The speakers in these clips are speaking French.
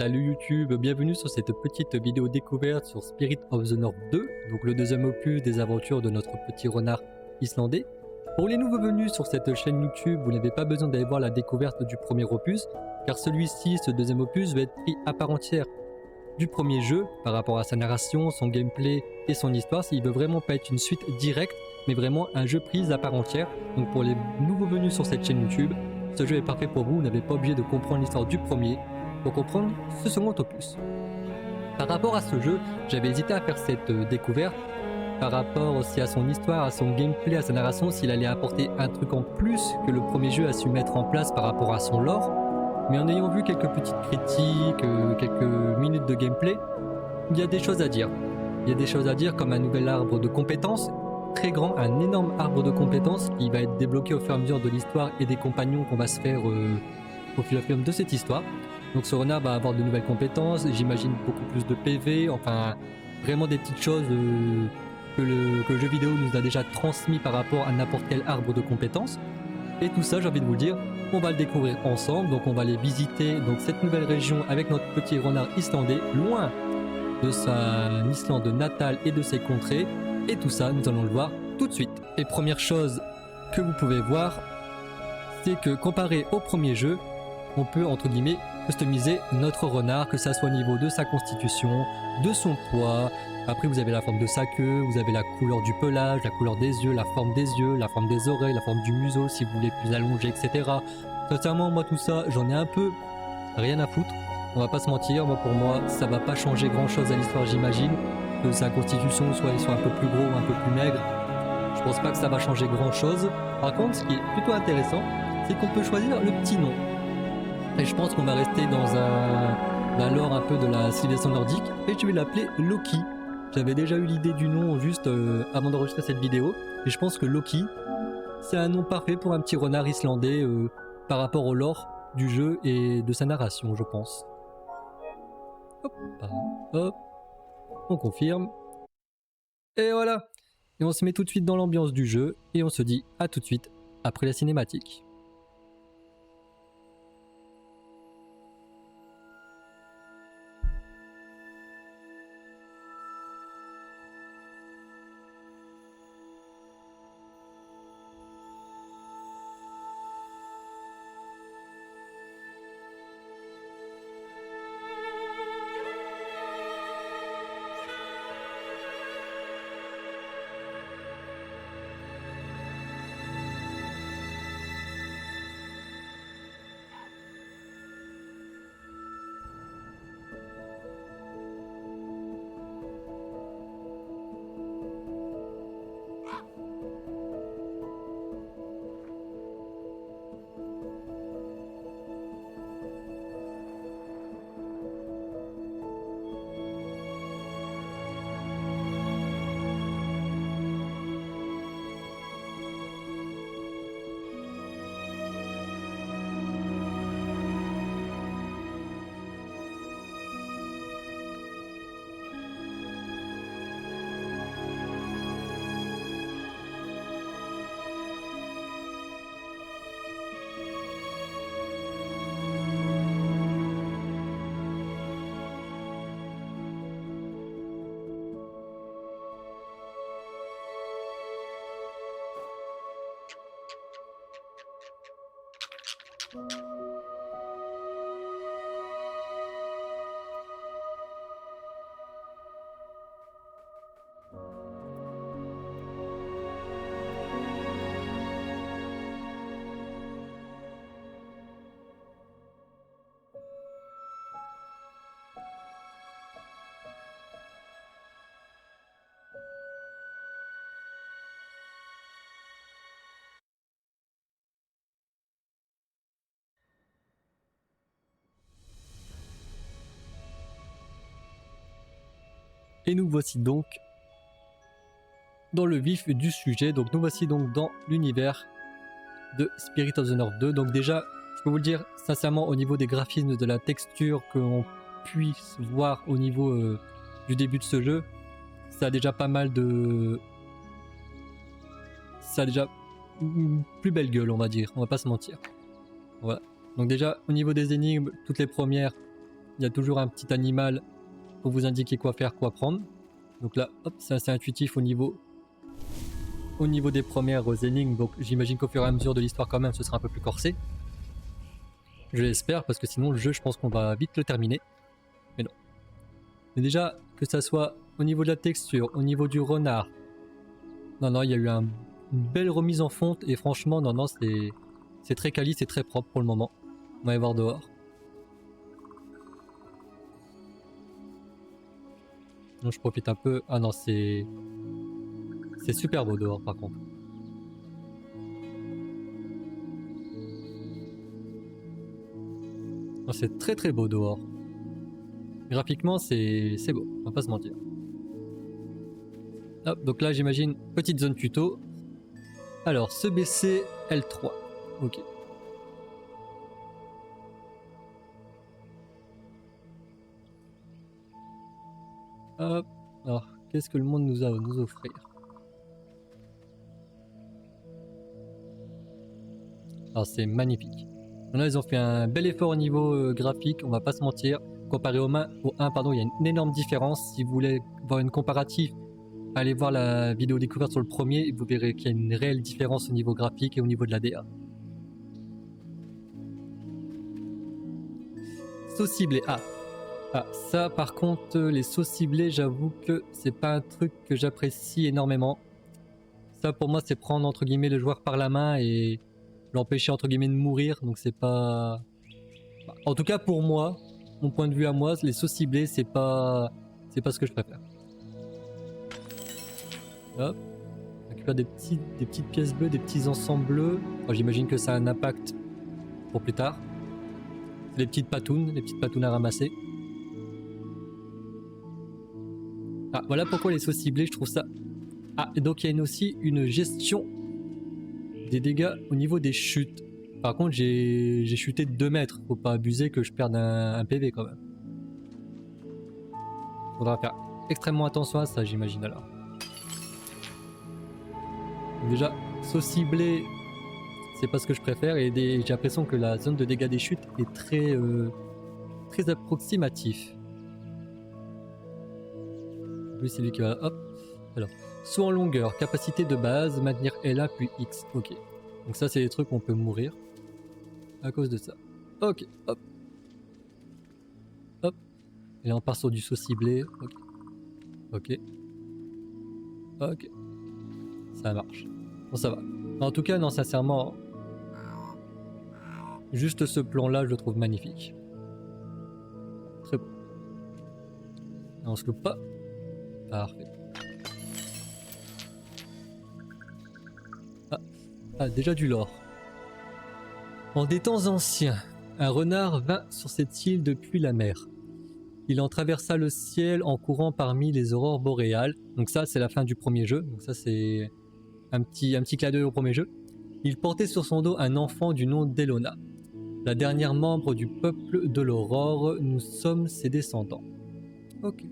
Salut YouTube, bienvenue sur cette petite vidéo découverte sur Spirit of the North 2, donc le deuxième opus des aventures de notre petit renard islandais. Pour les nouveaux venus sur cette chaîne YouTube, vous n'avez pas besoin d'aller voir la découverte du premier opus, car celui-ci, ce deuxième opus, va être pris à part entière du premier jeu, par rapport à sa narration, son gameplay et son histoire, s'il veut vraiment pas être une suite directe, mais vraiment un jeu pris à part entière. Donc pour les nouveaux venus sur cette chaîne YouTube, ce jeu est parfait pour vous, vous n'avez pas obligé de comprendre l'histoire du premier pour comprendre ce second opus. Par rapport à ce jeu, j'avais hésité à faire cette découverte, par rapport aussi à son histoire, à son gameplay, à sa narration, s'il allait apporter un truc en plus que le premier jeu a su mettre en place par rapport à son lore. Mais en ayant vu quelques petites critiques, quelques minutes de gameplay, il y a des choses à dire. Il y a des choses à dire comme un nouvel arbre de compétences, très grand, un énorme arbre de compétences qui va être débloqué au fur et à mesure de l'histoire et des compagnons qu'on va se faire au fil et à mesure de cette histoire. Donc ce renard va avoir de nouvelles compétences, j'imagine beaucoup plus de PV, enfin vraiment des petites choses que le jeu vidéo nous a déjà transmis par rapport à n'importe quel arbre de compétences. Et tout ça, j'ai envie de vous le dire, on va le découvrir ensemble. Donc on va aller visiter donc, cette nouvelle région avec notre petit renard islandais, loin de sa Islande natale et de ses contrées. Et tout ça, nous allons le voir tout de suite. Et première chose que vous pouvez voir, c'est que comparé au premier jeu, on peut entre guillemets customiser notre renard, que ça soit au niveau de sa constitution, de son poids. Après vous avez la forme de sa queue, vous avez la couleur du pelage, la couleur des yeux, la forme des oreilles, la forme du museau si vous voulez plus allongé, etc. Sincèrement moi tout ça j'en ai un peu rien à foutre, on va pas se mentir, moi pour moi ça va pas changer grand chose à l'histoire j'imagine, que sa constitution soit il soit un peu plus gros ou un peu plus maigre, je pense pas que ça va changer grand chose. Par contre ce qui est plutôt intéressant c'est qu'on peut choisir le petit nom. Et je pense qu'on va rester dans un lore un peu de la civilisation nordique. Et je vais l'appeler Loki. J'avais déjà eu l'idée du nom juste avant d'enregistrer cette vidéo. Et je pense que Loki, c'est un nom parfait pour un petit renard islandais par rapport au lore du jeu et de sa narration, je pense. Hop, hop, on confirme. Et voilà. Et on se met tout de suite dans l'ambiance du jeu. Et on se dit à tout de suite après la cinématique. Et nous voici donc dans le vif du sujet. Donc nous voici donc dans l'univers de Spirit of the North 2. Donc déjà, je peux vous le dire sincèrement au niveau des graphismes, de la texture que l'on puisse voir au niveau du début de ce jeu, ça a déjà pas mal de... Ça a déjà une plus belle gueule on va dire, on va pas se mentir. Voilà. Donc déjà au niveau des énigmes, toutes les premières il y a toujours un petit animal pour vous indiquer quoi faire, quoi prendre. Donc là, hop, c'est assez intuitif au niveau des premières énigmes. Donc j'imagine qu'au fur et à mesure de l'histoire quand même, ce sera un peu plus corsé. Je l'espère, parce que sinon le jeu, je pense qu'on va vite le terminer. Mais non. Mais déjà, que ça soit au niveau de la texture, au niveau du renard. Non, il y a eu une belle remise en fonte et franchement, non, c'est très quali, c'est très propre pour le moment. On va y voir dehors. Donc je profite un peu. Ah non, c'est super beau dehors par contre. C'est très très beau dehors. Graphiquement, c'est beau, on va pas se mentir. Hop, donc là j'imagine petite zone tuto. Alors, se baisser L3. Ok. Hop. Alors, qu'est-ce que le monde nous a à nous offrir? Alors, c'est magnifique. Là, ils ont fait un bel effort au niveau graphique, on va pas se mentir. Comparé au 1, il y a une énorme différence. Si vous voulez voir une comparative, allez voir la vidéo découverte sur le premier et vous verrez qu'il y a une réelle différence au niveau graphique et au niveau de la DA. Sauce ciblée. Ah, ça par contre, les sauces ciblées, j'avoue que c'est pas un truc que j'apprécie énormément. Ça pour moi, c'est prendre entre guillemets le joueur par la main et l'empêcher entre guillemets de mourir. Donc c'est pas... En tout cas pour moi, mon point de vue à moi, les sauces ciblées, c'est pas ce que je préfère. Hop. On récupère des petites pièces bleues, des petits ensembles bleus. J'imagine que ça a un impact pour plus tard. Les petites patounes à ramasser. Ah, voilà pourquoi les sauces ciblées, je trouve ça... Ah, et donc il y a aussi une gestion des dégâts au niveau des chutes. Par contre, j'ai chuté de 2 mètres. Faut pas abuser que je perde un PV quand même. Faudra faire extrêmement attention à ça, j'imagine alors. Donc déjà, sauce ciblée, c'est pas ce que je préfère. Et j'ai l'impression que la zone de dégâts des chutes est très, très approximatif. Lui, c'est lui qui va... Hop. Alors, saut en longueur, capacité de base, maintenir L1 puis X. Ok. Donc ça, c'est des trucs où on peut mourir à cause de ça. Ok, hop. Hop. Et là, on part sur du saut ciblé. Ok. Ok. Ok. Ça marche. Bon, ça va. En tout cas, non, sincèrement, juste ce plan-là, je le trouve magnifique. Très beau. Et on se loupe pas. Parfait. Ah, déjà du lore. En des temps anciens, un renard vint sur cette île depuis la mer. Il en traversa le ciel en courant parmi les aurores boréales. Donc ça, c'est la fin du premier jeu. Donc ça, c'est un petit clin d'œil au premier jeu. Il portait sur son dos un enfant du nom d'Elona. La dernière membre du peuple de l'aurore, nous sommes ses descendants. Ok.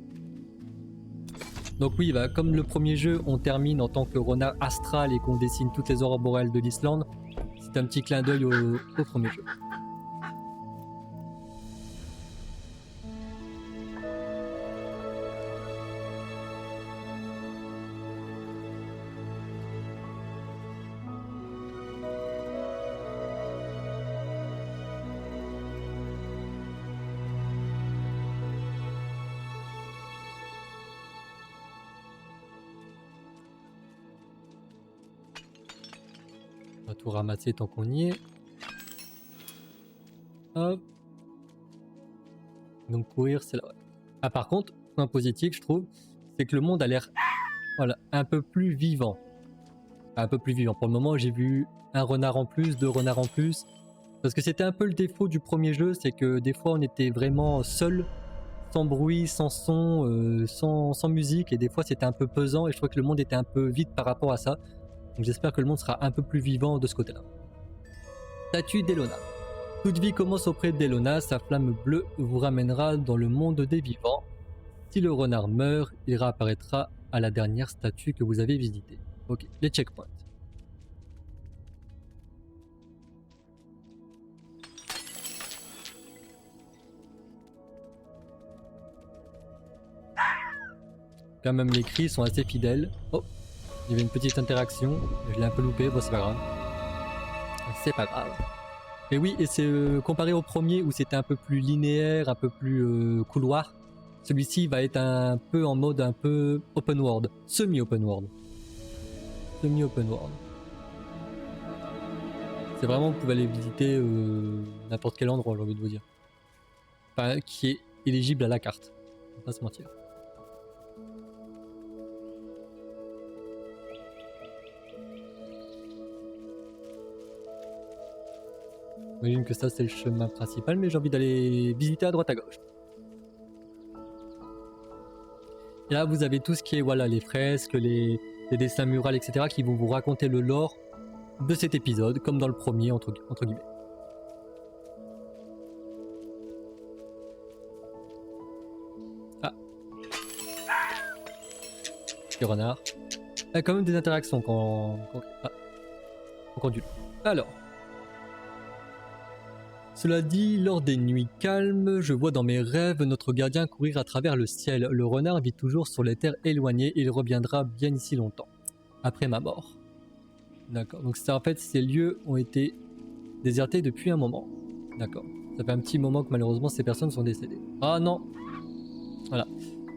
Donc oui, bah, comme le premier jeu, on termine en tant que renard astral et qu'on dessine toutes les aurores boréales de l'Islande. C'est un petit clin d'œil au premier jeu. On va tout ramasser tant qu'on y est. Hop. Donc courir, c'est là. Ah, par contre, point positif, je trouve, c'est que le monde a l'air un peu plus vivant. Un peu plus vivant. Pour le moment, j'ai vu un renard en plus, 2 renards en plus. Parce que c'était un peu le défaut du premier jeu, c'est que des fois on était vraiment seul, sans bruit, sans son, sans musique, et des fois c'était un peu pesant, et je trouvais que le monde était un peu vide par rapport à ça. Donc j'espère que le monde sera un peu plus vivant de ce côté-là. Statue d'Elona. Toute vie commence auprès d'Elona, sa flamme bleue vous ramènera dans le monde des vivants. Si le renard meurt, il réapparaîtra à la dernière statue que vous avez visitée. Ok, les checkpoints. Quand même les cris sont assez fidèles. Oh, il y avait une petite interaction, je l'ai un peu loupé, bon c'est pas grave. C'est pas grave. Mais oui, et c'est comparé au premier où c'était un peu plus linéaire, un peu plus couloir, celui-ci va être un peu en mode un peu open world, semi-open world. Semi-open world. C'est vraiment, vous pouvez aller visiter n'importe quel endroit, j'ai envie de vous dire. Enfin, qui est éligible à la carte, on va pas se mentir. J'imagine que ça c'est le chemin principal, mais j'ai envie d'aller visiter à droite à gauche. Et là vous avez tout ce qui est voilà, les fresques, les dessins murales, etc. qui vont vous raconter le lore de cet épisode, comme dans le premier entre guillemets. Ah. Petit renard. Il y a quand même des interactions quand on conduit. Alors. Cela dit, lors des nuits calmes, je vois dans mes rêves notre gardien courir à travers le ciel. Le renard vit toujours sur les terres éloignées et il reviendra bien ici longtemps, après ma mort. D'accord, donc ça, en fait ces lieux ont été désertés depuis un moment. D'accord, ça fait un petit moment que malheureusement ces personnes sont décédées. Ah non. Voilà,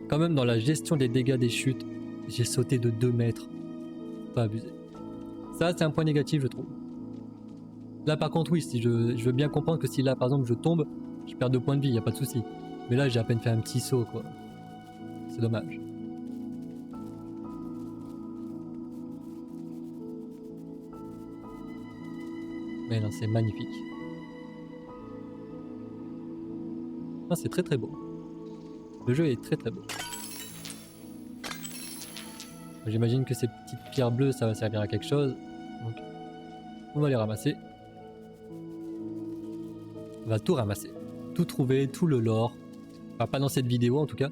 quand même dans la gestion des dégâts des chutes, j'ai sauté de 2 mètres. Pas abusé. Ça c'est un point négatif je trouve. Là par contre oui, si je veux bien comprendre que si là par exemple je tombe, je perds 2 points de vie, y a pas de souci. Mais là j'ai à peine fait un petit saut quoi. C'est dommage. Mais non, c'est magnifique. Ah, c'est très très beau. Le jeu est très très beau. J'imagine que ces petites pierres bleues ça va servir à quelque chose. Donc on va les ramasser. On va tout ramasser. Tout trouver, tout le lore. Enfin pas dans cette vidéo en tout cas.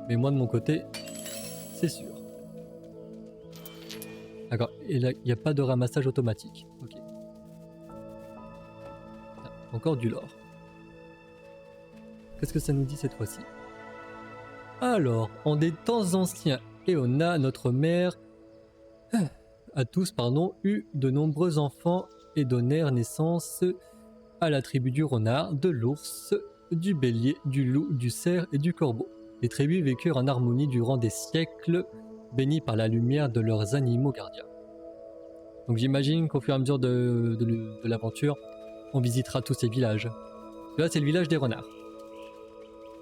Mais moi de mon côté, c'est sûr. D'accord, et là il n'y a pas de ramassage automatique. Ok. Ah, encore du lore. Qu'est-ce que ça nous dit cette fois-ci? Alors, en des temps anciens, Eona, notre mère, a tous, eu de nombreux enfants et donnèrent naissance à la tribu du renard, de l'ours, du bélier, du loup, du cerf et du corbeau. Les tribus vécurent en harmonie durant des siècles, bénis par la lumière de leurs animaux gardiens. Donc j'imagine qu'au fur et à mesure de l'aventure, on visitera tous ces villages. Là c'est le village des renards.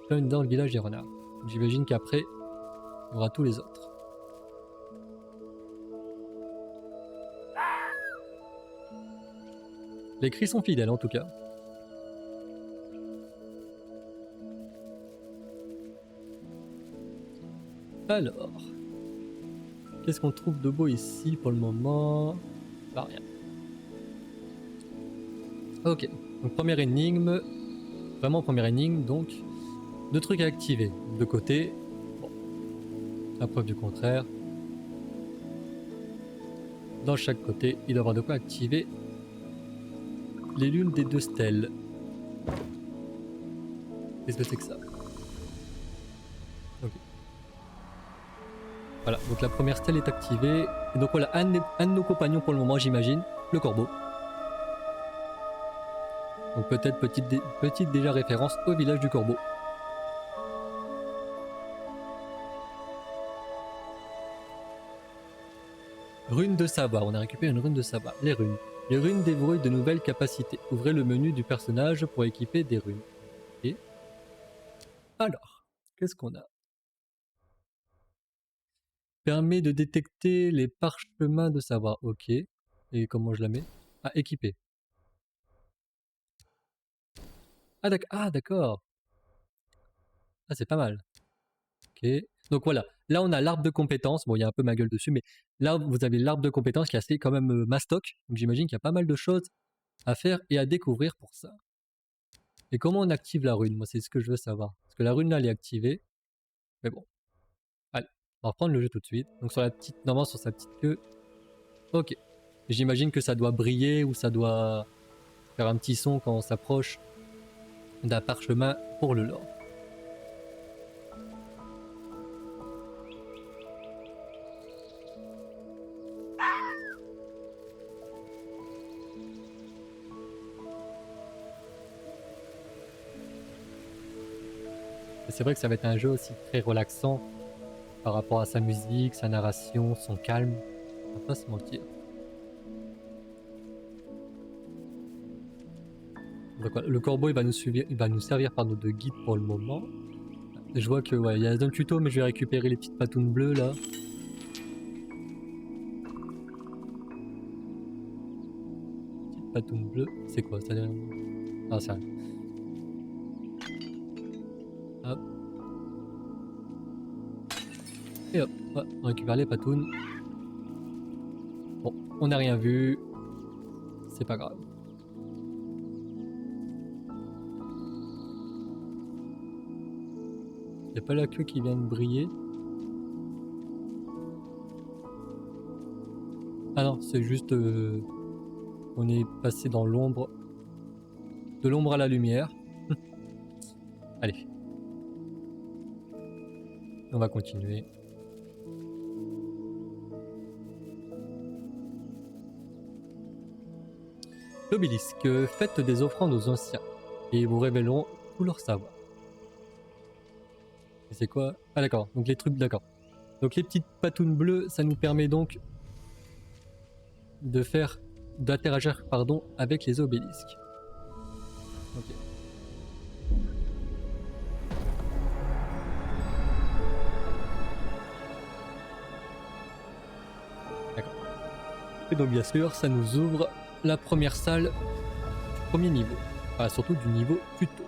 Là on est dans le village des renards. J'imagine qu'après, il y aura tous les autres. Les cris sont fidèles en tout cas. Alors, qu'est-ce qu'on trouve de beau ici pour le moment? Pas rien. Ok, donc première énigme. Vraiment première énigme, donc 2 trucs à activer. De côté, bon, la preuve du contraire. Dans chaque côté, il doit y avoir de quoi activer les lunes des 2 stèles. Qu'est-ce que c'est que ça? Ok. Voilà, donc la première stèle est activée. Et donc voilà, un de nos compagnons pour le moment, j'imagine, le corbeau. Donc peut-être petite déjà référence au village du corbeau. Rune de savoir, on a récupéré une rune de savoir. Les runes. Les runes déverrouillent de nouvelles capacités. Ouvrez le menu du personnage pour équiper des runes. Et alors, qu'est-ce qu'on a? Permet de détecter les parchemins de savoir. Ok. Et comment je la mets? Ah, équiper. Ah d'accord. Ah c'est pas mal. Ok. Donc voilà. Là on a l'arbre de compétences. Bon il y a un peu ma gueule dessus, mais là vous avez l'arbre de compétences qui est assez quand même mastoc. Donc j'imagine qu'il y a pas mal de choses à faire et à découvrir pour ça. Et comment on active la rune? Moi c'est ce que je veux savoir. Parce que la rune là elle est activée. Mais bon. Allez, on va reprendre le jeu tout de suite. Donc sur la petite, normalement sur sa petite queue. Ok. J'imagine que ça doit briller ou ça doit faire un petit son quand on s'approche d'un parchemin pour le lore. Et c'est vrai que ça va être un jeu aussi très relaxant par rapport à sa musique, sa narration, son calme. On va pas se mentir. Donc, voilà, le corbeau il va nous suivre, il va nous servir de guide pour le moment. Je vois que ouais, il y a un tuto, mais je vais récupérer les petites patounes bleues là. Petite patoune bleue, c'est quoi ça? Ah, c'est rien. Hop. Et hop, ouais, on récupère les patounes. Bon, on n'a rien vu. C'est pas grave. Y'a pas la queue qui vient de briller. Ah non, c'est juste... on est passé dans l'ombre. De l'ombre à la lumière. Allez. On va continuer. L'obélisque. Faites des offrandes aux anciens. Et ils vous révéleront tout leur savoir. Et c'est quoi? Ah d'accord, donc les trucs, d'accord. Donc les petites patounes bleues, ça nous permet donc de faire... d'interagir, pardon, avec les obélisques. Ok. D'accord. Et donc bien sûr, ça nous ouvre la première salle du premier niveau. Enfin, surtout du niveau tuto.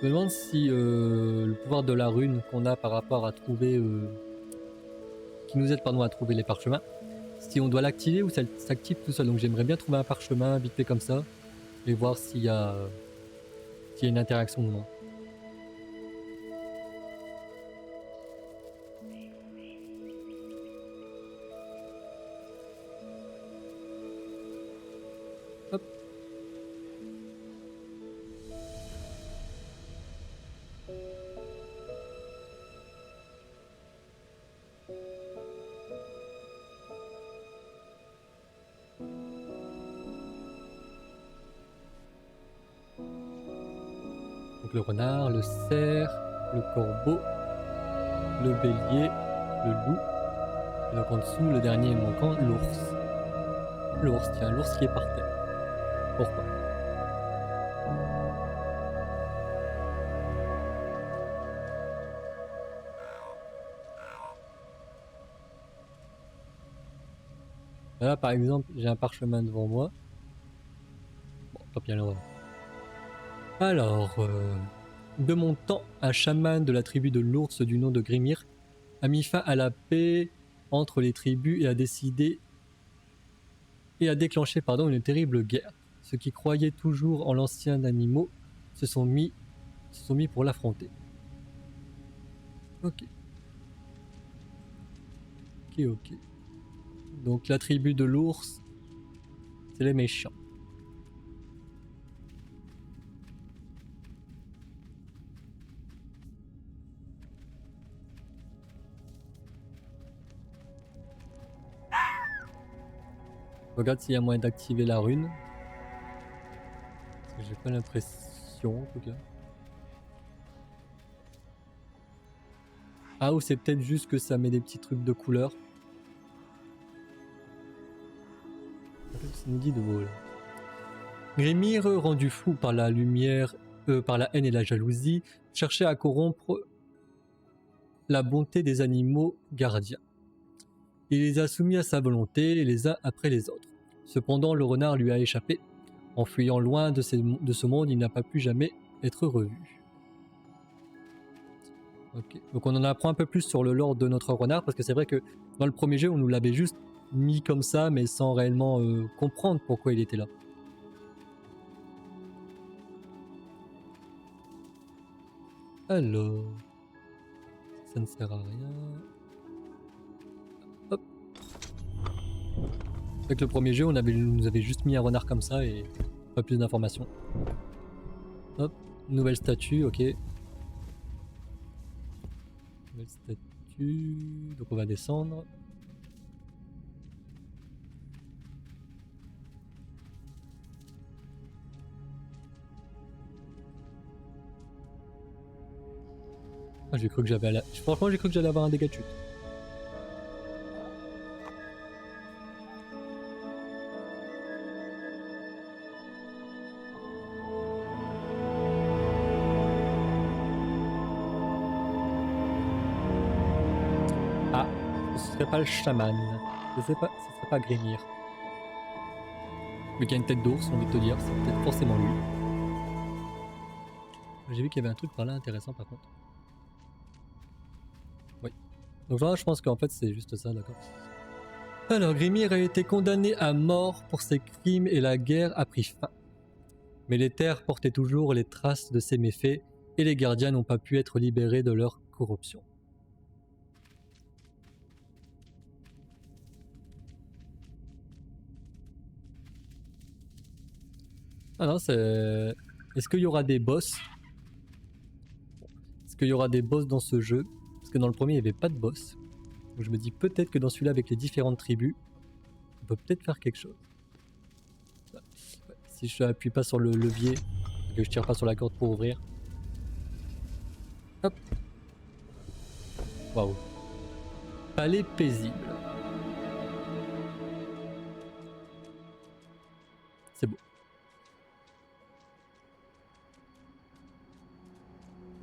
Je me demande si le pouvoir de la rune qu'on a par rapport à trouver... qui nous aide pardon, à trouver les parchemins, si on doit l'activer ou ça s'active tout seul. Donc j'aimerais bien trouver un parchemin vite fait comme ça et voir s'il y a une interaction ou non. Hop. Donc le renard, le cerf, le corbeau, le bélier, le loup. Et donc en dessous, le dernier manquant, l'ours. L'ours, tiens, l'ours qui est par terre. Pourquoi? Là par exemple, j'ai un parchemin devant moi. Bon, tant pis, alors. Alors, de mon temps, un chaman de la tribu de l'ours du nom de Grimir a mis fin à la paix entre les tribus et a déclenché une terrible guerre. Ceux qui croyaient toujours en l'ancien animaux se sont mis pour l'affronter. Ok. Ok. Donc la tribu de l'ours, c'est les méchants. Regarde s'il y a moyen d'activer la rune. Parce que j'ai pas l'impression en tout cas. Ah, ou c'est peut-être juste que ça met des petits trucs de couleur. C'est une guide là. Grimir, rendu fou par la lumière, par la haine et la jalousie, cherchait à corrompre la bonté des animaux gardiens. Il les a soumis à sa volonté, les uns après les autres. Cependant, le renard lui a échappé. En fuyant loin de ce monde, il n'a pas pu jamais être revu. Ok. Donc on en apprend un peu plus sur le lore de notre renard, parce que c'est vrai que dans le premier jeu, on nous l'avait juste mis comme ça, mais sans réellement comprendre pourquoi il était là. Alors... ça ne sert à rien... Hop. Avec le premier jeu, on nous avait juste mis un renard comme ça et pas plus d'informations. Hop, nouvelle statue, ok. Nouvelle statue, donc on va descendre. Ah, j'ai cru que j'avais franchement j'ai cru que j'allais avoir un dégât de chute. Ah, ce serait pas le chaman. Ce serait pas Grimir. Mais qui a une tête d'ours, on envie de te dire, c'est peut-être forcément lui. J'ai vu qu'il y avait un truc par là intéressant par contre. Oui. Donc là je pense qu'en fait c'est juste ça, d'accord. Alors Grimir a été condamné à mort pour ses crimes et la guerre a pris fin. Mais les terres portaient toujours les traces de ses méfaits et les gardiens n'ont pas pu être libérés de leur corruption. Ah non, c'est... Est-ce qu'il y aura des boss? Est-ce qu'il y aura des boss dans ce jeu? Parce que dans le premier, il n'y avait pas de boss. Donc je me dis peut-être que dans celui-là, avec les différentes tribus, on peut peut-être faire quelque chose. Ouais. Si je n'appuie pas sur le levier, que je tire pas sur la corde pour ouvrir. Hop. Waouh. Palais paisible. C'est beau.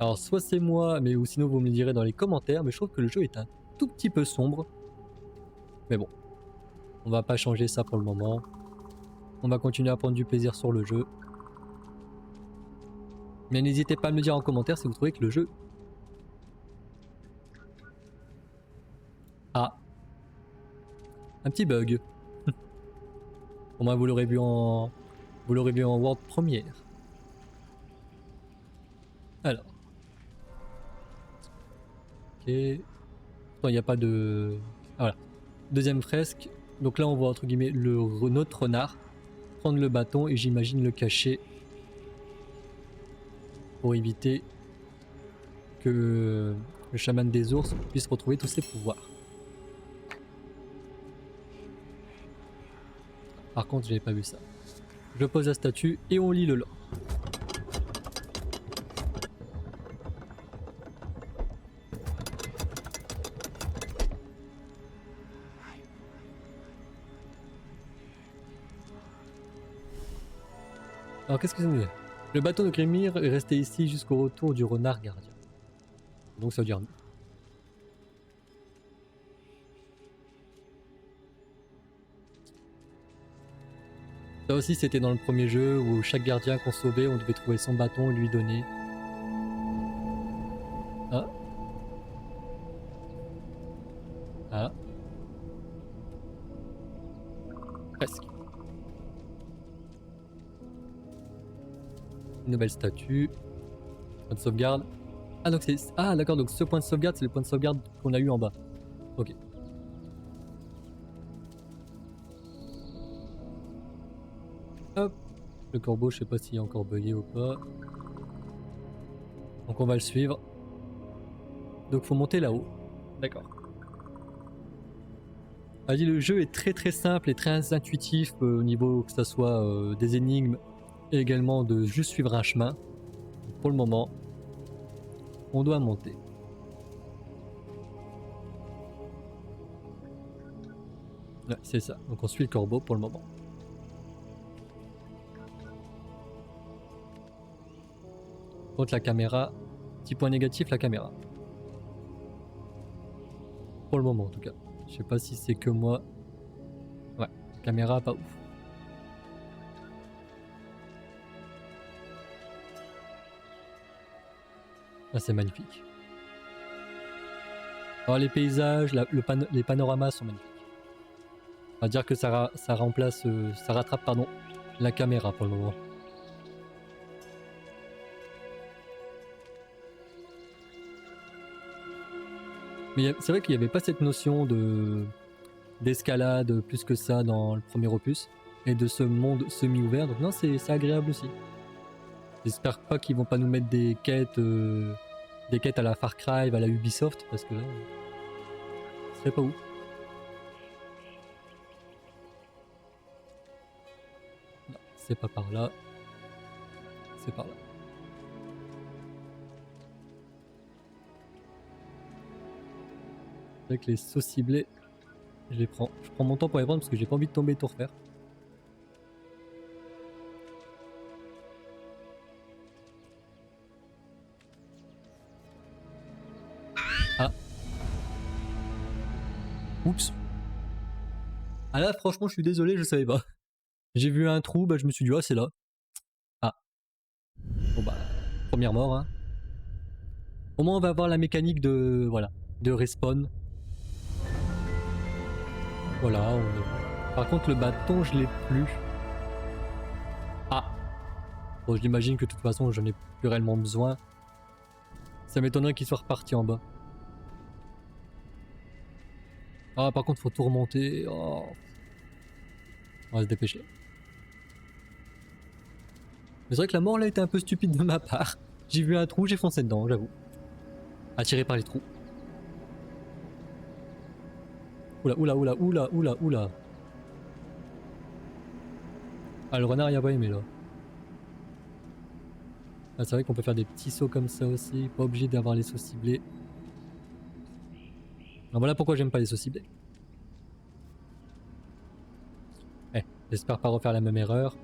Alors soit c'est moi, mais ou sinon vous me le direz dans les commentaires, mais je trouve que le jeu est un tout petit peu sombre. Mais bon, on va pas changer ça pour le moment. On va continuer à prendre du plaisir sur le jeu. Mais n'hésitez pas à me dire en commentaire si vous trouvez que le jeu... a un petit bug. Au moins vous l'aurez vu en... Vous l'aurez vu en World première. Alors. Ok. Pourtant il n'y a pas de... Ah, voilà. Deuxième fresque. Donc là on voit entre guillemets notre renard prendre le bâton et j'imagine le cacher pour éviter que le chaman des ours puisse retrouver tous ses pouvoirs. Par contre j'avais pas vu ça. Je pose la statue et on lit le lore. Alors qu'est-ce que ça nous dit? Le bateau de Grimir est resté ici jusqu'au retour du renard gardien. Donc ça veut dire nous. Ça aussi c'était dans le premier jeu où chaque gardien qu'on sauvait on devait trouver son bâton et lui donner. Ah. Ah. Presque. Une nouvelle statue. Point de sauvegarde. Ah donc c'est... Ah d'accord, donc ce point de sauvegarde c'est le point de sauvegarde qu'on a eu en bas. Ok. Hop. Le corbeau je sais pas s'il est encore bugué ou pas. Donc on va le suivre. Donc faut monter là-haut. D'accord. Vas-y, le jeu est très simple et très intuitif au niveau que ça soit des énigmes et également de juste suivre un chemin. Pour le moment, on doit monter. Ouais, c'est ça. Donc on suit le corbeau pour le moment. Contre la caméra, petit point négatif, la caméra. Pour le moment en tout cas. Je sais pas si c'est que moi. Ouais, la caméra pas ouf. Ah, c'est magnifique. Alors les paysages, les panoramas sont magnifiques. On va dire que ça remplace, ça rattrape pardon, la caméra pour le moment. Mais c'est vrai qu'il n'y avait pas cette notion d'escalade plus que ça dans le premier opus et de ce monde semi-ouvert. Donc non, c'est agréable aussi. J'espère pas qu'ils vont pas nous mettre des quêtes à la Far Cry, à la Ubisoft, parce que là, ce serait pas ouf. Non, c'est pas par là. C'est par là. C'est vrai que les sauts ciblés, je les prends. Je prends mon temps pour les prendre parce que j'ai pas envie de tomber et tout refaire. Ah. Oups. Ah là, franchement, je suis désolé, je savais pas. J'ai vu un trou, bah je me suis dit, ah, c'est là. Ah. Bon bah, première mort, hein. Au moins, on va avoir la mécanique de, voilà, de respawn. Voilà. Par contre, le bâton, je l'ai plus. Ah. Bon, j'imagine que de toute façon, j'en ai plus réellement besoin. Ça m'étonnerait qu'il soit reparti en bas. Ah, par contre, faut tout remonter. Oh. On va se dépêcher. Mais c'est vrai que la mort là était un peu stupide de ma part. J'ai vu un trou, j'ai foncé dedans, j'avoue. Attiré par les trous. Oula, oula, oula, oula, oula, oula. Ah, le renard il a pas aimé là. Ah, c'est vrai qu'on peut faire des petits sauts comme ça aussi. Pas obligé d'avoir les sauts ciblés. Alors voilà pourquoi j'aime pas les sauts ciblés. Eh, j'espère pas refaire la même erreur.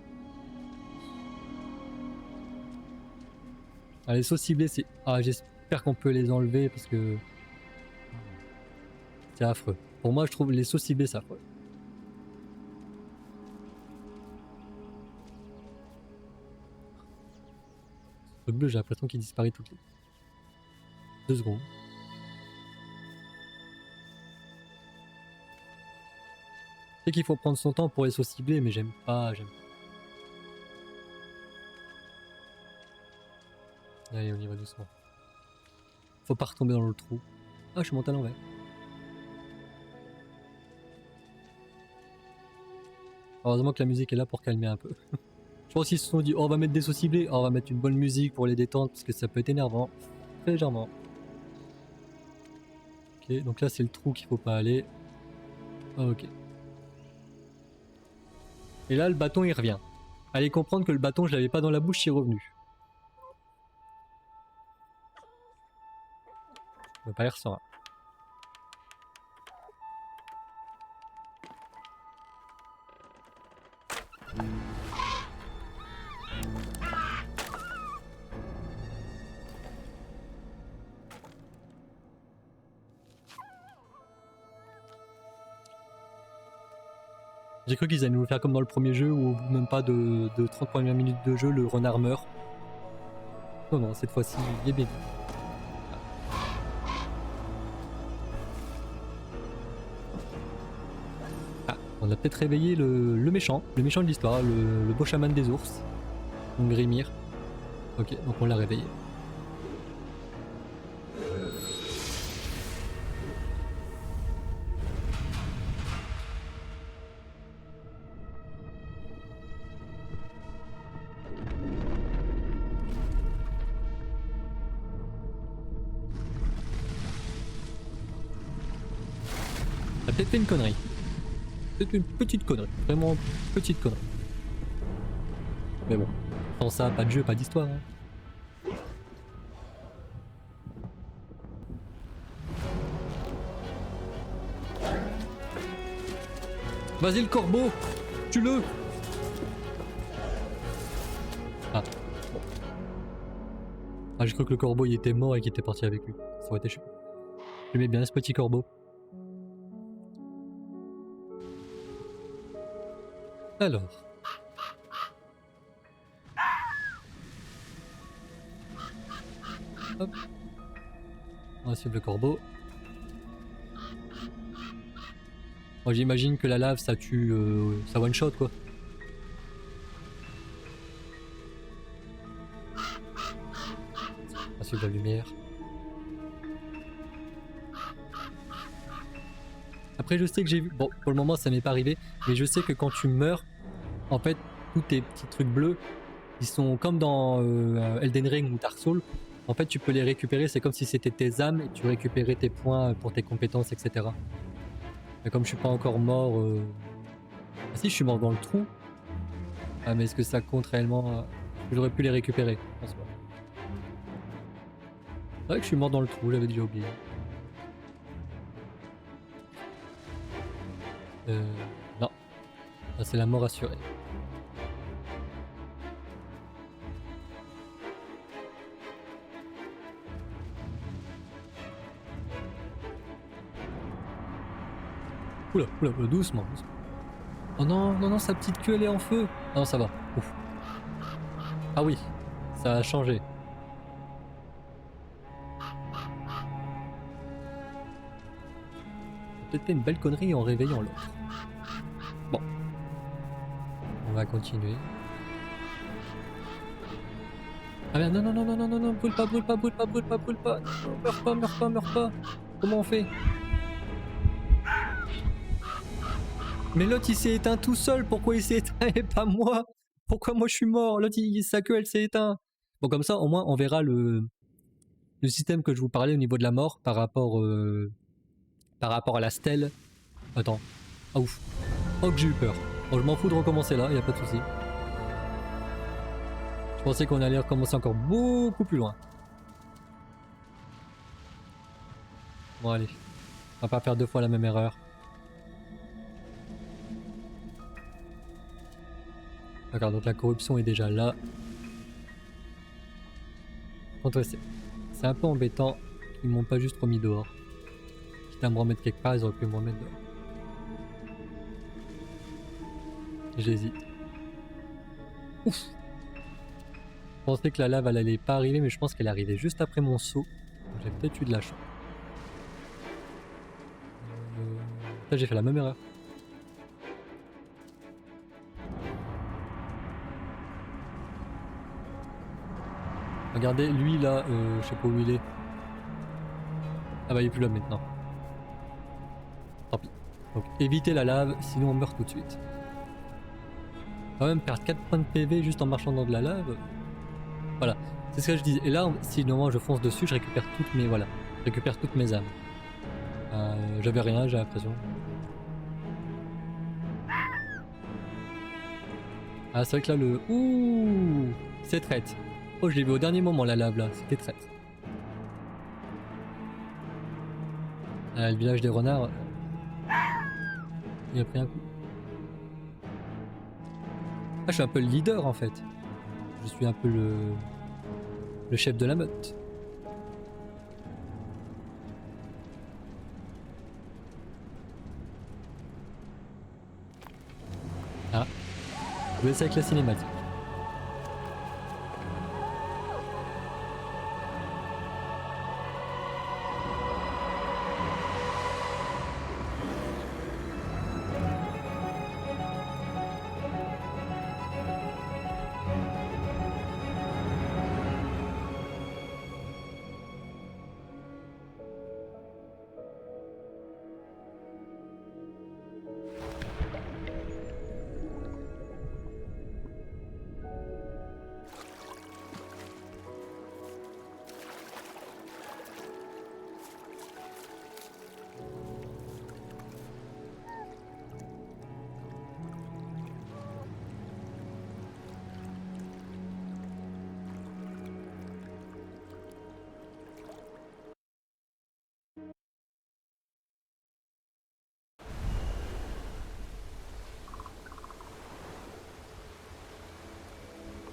Ah, les sauts ciblés, c'est... Ah, j'espère qu'on peut les enlever parce que... C'est affreux. Pour moi, je trouve les sauts ciblés, c'est affreux. Le bleu, j'ai l'impression qu'il disparaît toutes les 2 secondes. Je sais qu'il faut prendre son temps pour les sauts ciblés, mais j'aime pas, Allez, on y va doucement. Faut pas retomber dans le trou. Ah, je suis monté à l'envers. Heureusement que la musique est là pour calmer un peu. Je pense qu'ils se sont dit, oh, on va mettre des sauts ciblés, oh, on va mettre une bonne musique pour les détendre, parce que ça peut être énervant. Très légèrement. Ok, donc là c'est le trou qu'il faut pas aller. Ah, ok. Et là le bâton il revient. Allez comprendre que le bâton je l'avais pas dans la bouche, il est revenu. On va pas l'air serein. J'ai cru qu'ils allaient nous faire comme dans le premier jeu où même pas de 30 premières minutes de jeu le renard meurt. Non non, cette fois-ci il est bien. Ah, on a peut-être réveillé le méchant de l'histoire, le beau chaman des ours. Donc Grimir. Ok, donc on l'a réveillé. T'as peut-être fait une connerie. Peut-être une petite connerie. Vraiment petite connerie. Mais bon, sans ça, pas de jeu, pas d'histoire. Hein. Vas-y le corbeau, tue-le. Ah. Ah, j'ai cru que le corbeau il était mort et qu'il était parti avec lui. Ça aurait été chaud. J'aimais bien ce petit corbeau. Alors. Hop. On va suivre le corbeau. Moi j'imagine que la lave ça tue, ça one shot quoi. On va suivre la lumière. Après je sais que j'ai vu, bon pour le moment ça m'est pas arrivé, mais je sais que quand tu meurs, en fait tous tes petits trucs bleus, ils sont comme dans Elden Ring ou Dark Souls. En fait tu peux les récupérer, c'est comme si c'était tes âmes et tu récupérais tes points pour tes compétences etc. Et comme je suis pas encore mort... Ah si je suis mort dans le trou. Ah mais est-ce que ça compte réellement J'aurais pu les récupérer, je pense pas. C'est vrai que je suis mort dans le trou, j'avais déjà oublié. Non. Ça, c'est la mort assurée. Oula, oula, oula, doucement, doucement. Oh non, non, non, sa petite queue, elle est en feu. Ah non, ça va. Ouf. Ah oui, ça a changé. Peut-être fait une belle connerie en réveillant l'autre. Bon. On va continuer. Ah merde, non, non, non, non, non, non, non, brûle pas, brûle pas, brûle pas, brûle pas, brûle pas. Non, meurs pas, meurs pas, meurs pas. Comment on fait? Mais l'autre il s'est éteint tout seul, pourquoi il s'est éteint et pas moi? Pourquoi moi je suis mort? L'autre sa queue elle s'est éteinte. Bon comme ça au moins on verra le système que je vous parlais au niveau de la mort par rapport à la stèle. Attends. Ah ouf. Oh que j'ai eu peur. Bon je m'en fous de recommencer là, y a pas de souci. Je pensais qu'on allait recommencer encore beaucoup plus loin. Bon allez. On va pas faire deux fois la même erreur. D'accord, donc la corruption est déjà là. Contre c'est un peu embêtant qu'ils m'ont pas juste remis dehors. Quitte à me remettre quelque part, ils auraient pu me remettre dehors. J'hésite. Ouf. Je pensais que la lave elle allait pas arriver, mais je pense qu'elle arrivait juste après mon saut. J'ai peut-être eu de la chance. Là j'ai fait la même erreur. Regardez, lui là, je sais pas où il est. Ah bah il est plus là maintenant. Tant pis. Donc évitez la lave, sinon on meurt tout de suite. Quand même perdre 4 points de PV juste en marchant dans de la lave. Voilà, c'est ce que je disais. Et là, si normalement je fonce dessus, je récupère toutes mes... Voilà, je récupère toutes mes âmes. J'avais rien, j'ai l'impression. Ah c'est vrai que là le... Ouh, c'est traite. Oh je l'ai vu au dernier moment la lave là, c'était traite. Le village des renards... Il a pris un coup. Ah je suis un peu le leader en fait. Je suis un peu le chef de la meute. Ah, je vous laisse avec la cinématique.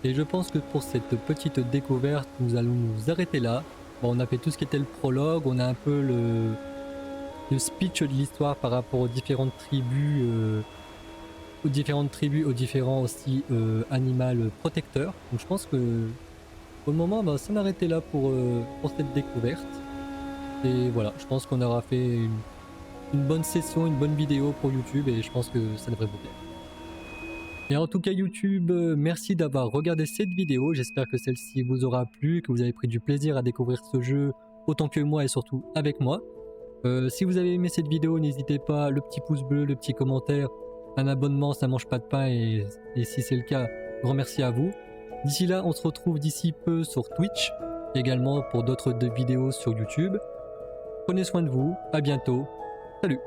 Et je pense que pour cette petite découverte, nous allons nous arrêter là. Bon, on a fait tout ce qui était le prologue, on a un peu le speech de l'histoire par rapport aux différentes tribus, aux différents aussi animaux protecteurs. Donc je pense que pour le moment, bah, ça m'arrêter là pour cette découverte. Et voilà, je pense qu'on aura fait une bonne session, une bonne vidéo pour YouTube et je pense que ça devrait vous plaire. Et en tout cas YouTube, merci d'avoir regardé cette vidéo, j'espère que celle-ci vous aura plu, que vous avez pris du plaisir à découvrir ce jeu autant que moi et surtout avec moi. Si vous avez aimé cette vidéo, n'hésitez pas, le petit pouce bleu, le petit commentaire, un abonnement ça mange pas de pain et si c'est le cas, grand merci à vous. D'ici là, on se retrouve d'ici peu sur Twitch, également pour d'autres vidéos sur YouTube. Prenez soin de vous, à bientôt, salut!